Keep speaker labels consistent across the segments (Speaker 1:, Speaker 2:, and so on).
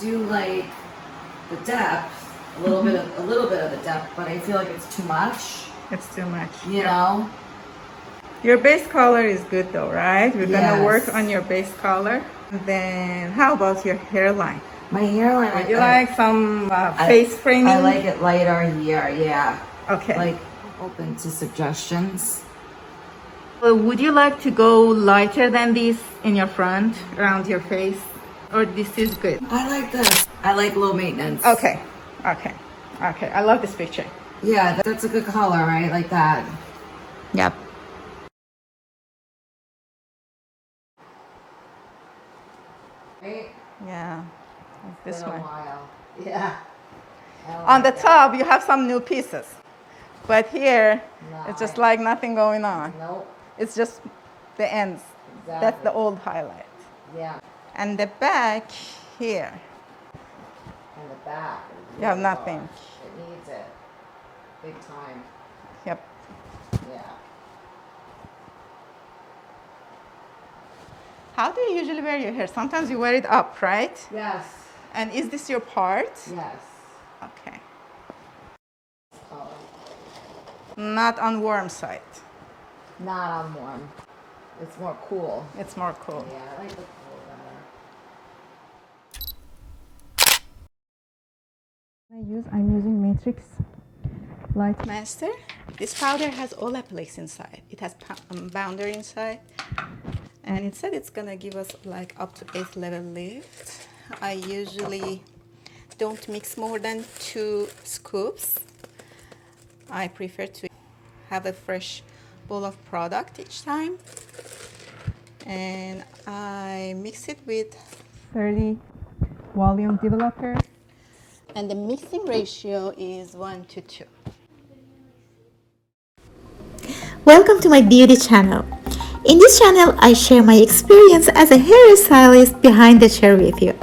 Speaker 1: do like the depth, a little bit of the depth, but I feel like it's too much.
Speaker 2: It's too much.
Speaker 1: You know?
Speaker 2: Your base color is good though, right? We're gonna work
Speaker 1: Yes.
Speaker 2: on your base color. Then how about your hairline?
Speaker 1: My hairline.
Speaker 2: Would you like some face framing?
Speaker 1: I like it lighter here, yeah.
Speaker 2: Okay.
Speaker 1: Like open to suggestions.
Speaker 2: Would you like to go lighter than this in your front, around your face? Or this is good?
Speaker 1: I like this. I like low maintenance.
Speaker 2: Okay. Okay. Okay. I love this picture.
Speaker 1: Yeah, that's a good color, right? Like that.
Speaker 2: Yep.
Speaker 1: Right?
Speaker 2: Yeah. Like this
Speaker 1: Been a
Speaker 2: one.
Speaker 1: while. Yeah.
Speaker 2: On the top, you have some new pieces. But here,
Speaker 1: No,
Speaker 2: it's just like nothing going on.
Speaker 1: Nope.
Speaker 2: It's just the ends.
Speaker 1: Exactly.
Speaker 2: That's the old highlight.
Speaker 1: Yeah.
Speaker 2: And the back here,
Speaker 1: And the back.
Speaker 2: you have nothing.
Speaker 1: It needs it. Big time.
Speaker 2: Yep.
Speaker 1: Yeah.
Speaker 2: How do you usually wear your hair? Sometimes you wear it up, right?
Speaker 1: Yes.
Speaker 2: And is this your part?
Speaker 1: Yes.
Speaker 2: Okay.
Speaker 1: Oh.
Speaker 2: Not on warm side.
Speaker 1: Not on warm. It's more cool.
Speaker 2: It's more cool.
Speaker 1: Yeah, I like the cool better.
Speaker 2: I'm using Matrix Light Master. This powder has Olaplex inside. It has Bounder inside. And it said it's gonna give us like up to 8th level lift. I usually don't mix more than 2 scoops. I prefer to have a fresh bowl of product each time. And I mix it with 30 volume developer. And the mixing ratio is 1:2.
Speaker 3: Welcome to my beauty channel. In this channel, I share my experience as a hairstylist behind the chair with you.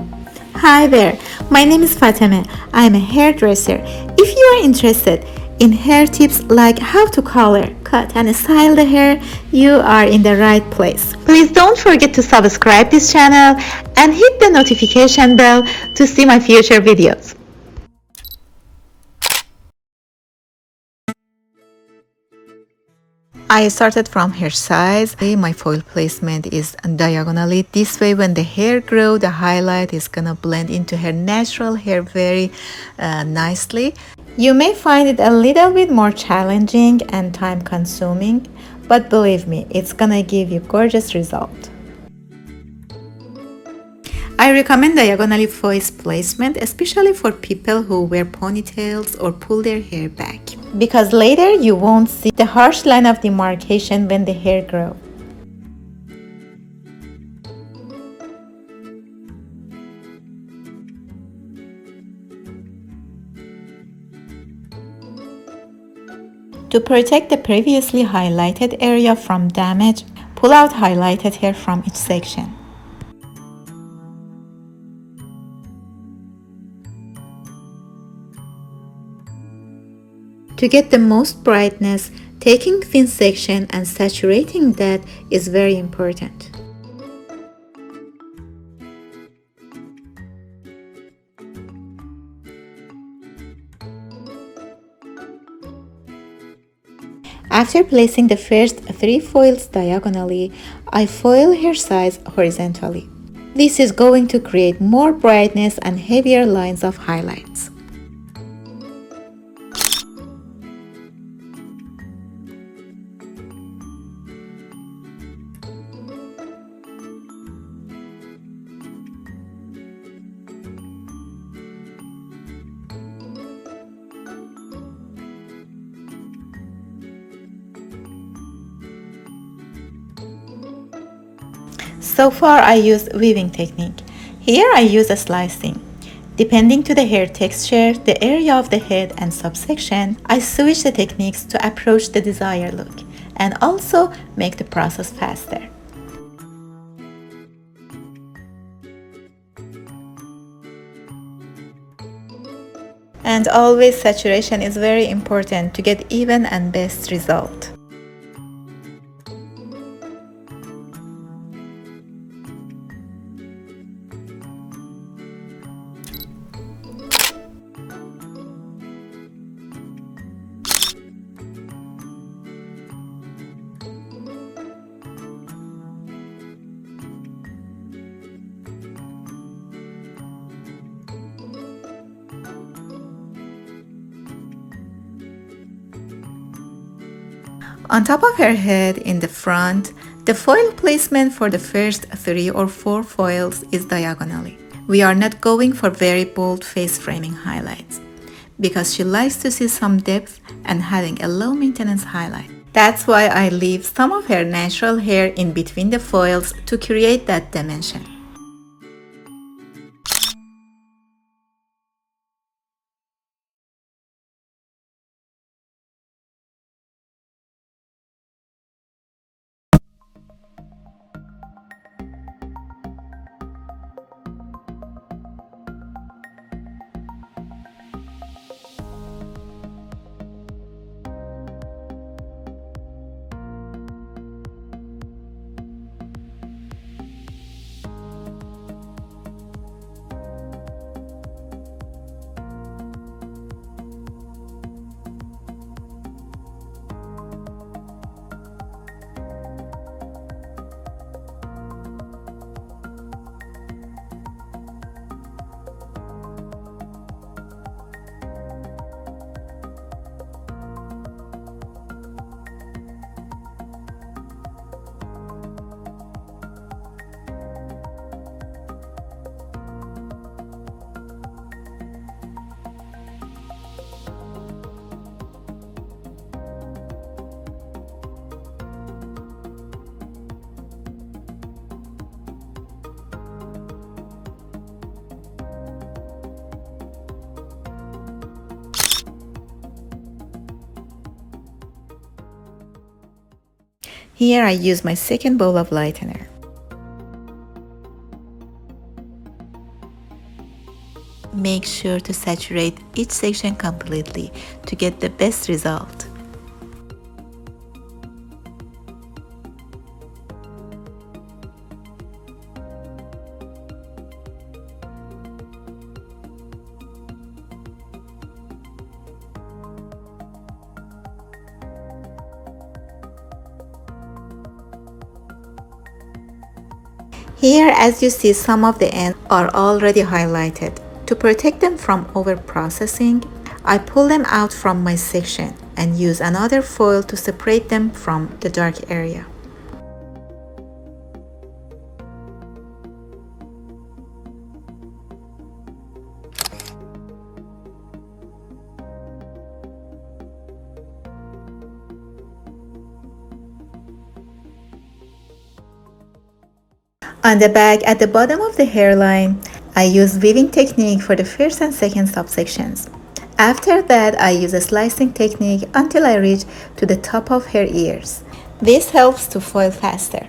Speaker 3: Hi there, my name is Fatemeh. I am a hairdresser. If you are interested in hair tips like how to color, cut and style the hair, you are in the right place. Please don't forget to subscribe this channel and hit the notification bell to see my future videos. I started from hair size. My foil placement is diagonally. This way when the hair grows, the highlight is gonna blend into her natural hair very nicely. You may find it a little bit more challenging and time consuming, but believe me, it's gonna give you gorgeous result. I recommend diagonally foil placement, especially for people who wear ponytails or pull their hair back, because later you won't see the harsh line of demarcation when the hair grows. To protect the previously highlighted area from damage, pull out highlighted hair from each section. To get the most brightness, taking thin section and saturating that is very important. After placing the first 3 foils diagonally, I foil hair size horizontally. This is going to create more brightness and heavier lines of highlights. So far I use weaving technique. Here I use a slicing. Depending to the hair texture, the area of the head and subsection, I switch the techniques to approach the desired look and also make the process faster. And always saturation is very important to get even and best result. On top of her head in the front, the foil placement for the first 3 or 4 foils is diagonally. We are not going for very bold face framing highlights because she likes to see some depth and having a low maintenance highlight. That's why I leave some of her natural hair in between the foils to create that dimension. Here I use my second bowl of lightener. Make sure to saturate each section completely to get the best result. Here, as you see, some of the ends are already highlighted. To protect them from over-processing, I pull them out from my section and use another foil to separate them from the dark area. On the back, at the bottom of the hairline, I use weaving technique for the first and second subsections. After that, I use a slicing technique until I reach to the top of her ears. This helps to foil faster.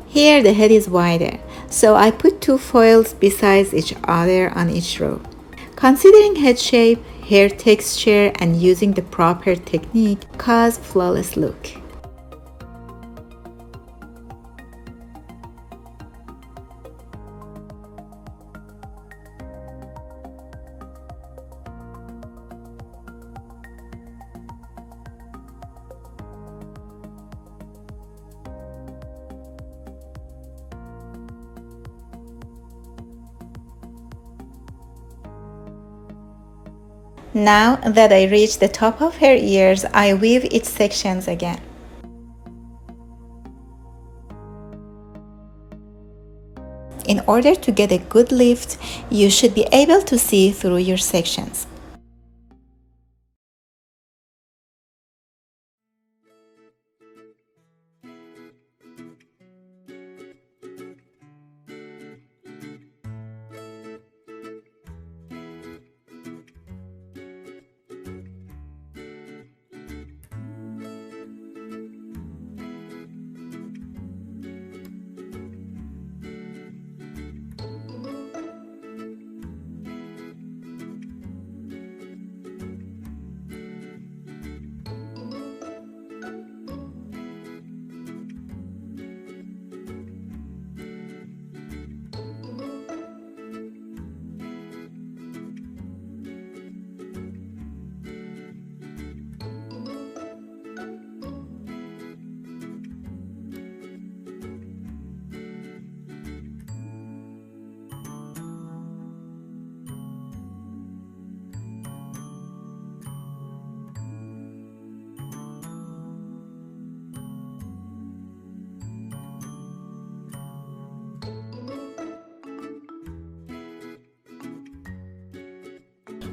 Speaker 3: Here the head is wider, so I put 2 foils besides each other on each row. Considering head shape, hair texture, and using the proper technique cause flawless look. Now that I reach the top of her ears, I weave its sections again. In order to get a good lift, you should be able to see through your sections.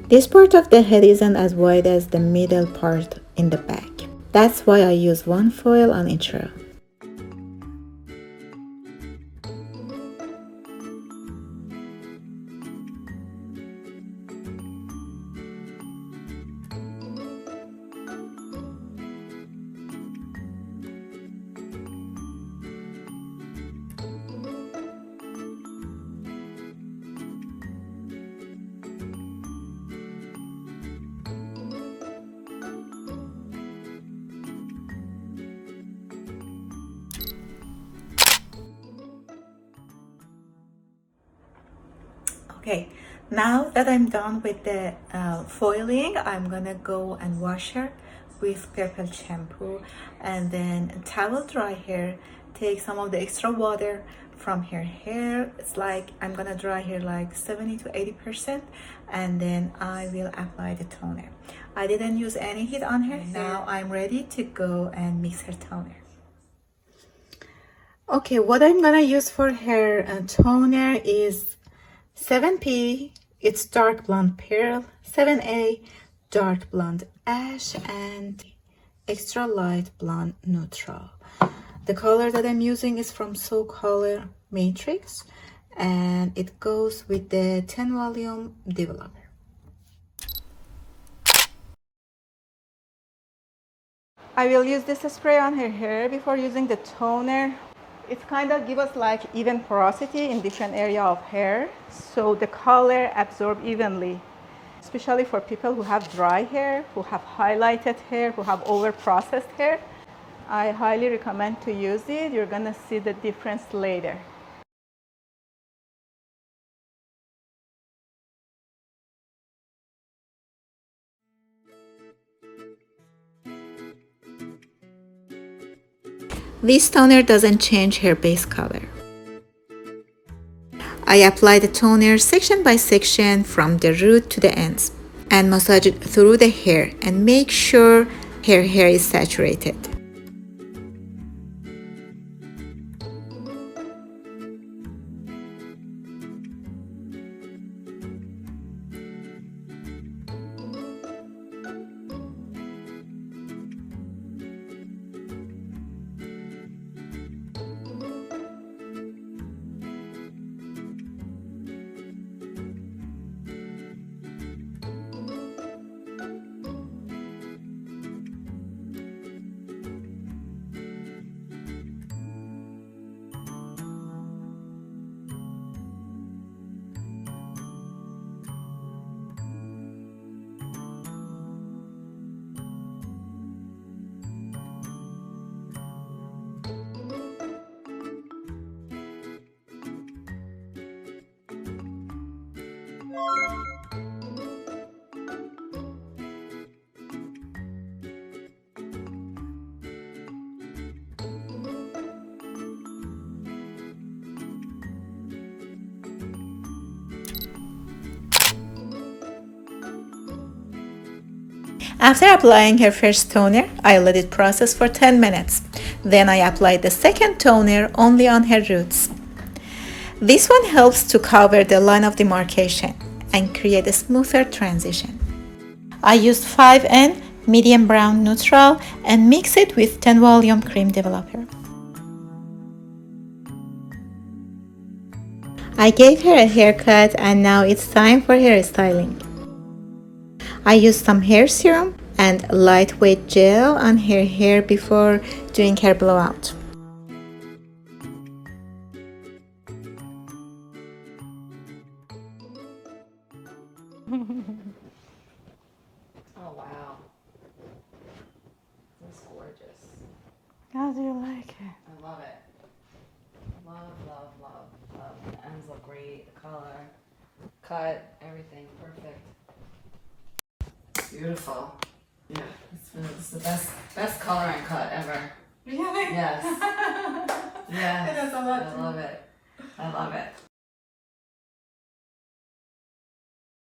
Speaker 3: This part of the head isn't as wide as the middle part in the back. That's why I use one foil on each row. Okay, now that I'm done with the foiling, I'm gonna go and wash her with purple shampoo and then towel dry her. Take some of the extra water from her hair. It's like I'm gonna dry her like 70 to 80%, and then I will apply the toner. I didn't use any heat on her. Now I'm ready to go and mix her toner. Okay, what I'm gonna use for her toner is 7P, it's dark blonde pearl, 7A, dark blonde ash, and extra light blonde neutral. The color that I'm using is from So Color Matrix, and it goes with the 10 volume developer. I will use this spray on her hair before using the toner. It kind of gives us like even porosity in different area of hair, so the color absorb evenly, especially for people who have dry hair, who have highlighted hair, who have over processed hair. I highly recommend to use it. You're gonna see the difference later. This toner doesn't change hair base color. I apply the toner section by section from the root to the ends and massage it through the hair and make sure her hair is saturated. After applying her first toner, I let it process for 10 minutes. Then I applied the second toner only on her roots. This one helps to cover the line of demarcation and create a smoother transition. I used 5N medium brown neutral and mix it with 10 volume cream developer. I gave her a haircut and now it's time for hair styling. I used some hair serum and lightweight gel on her hair before doing her blowout.
Speaker 1: Oh wow, that's gorgeous.
Speaker 2: How do you like it?
Speaker 1: I love it. Love, love, love, love. The ends look great. The color, cut, everything perfect. Beautiful. Yeah, it's the best color and cut ever.
Speaker 2: Really?
Speaker 1: Yes. Yes.
Speaker 2: It has a lot
Speaker 1: I love it. I love it.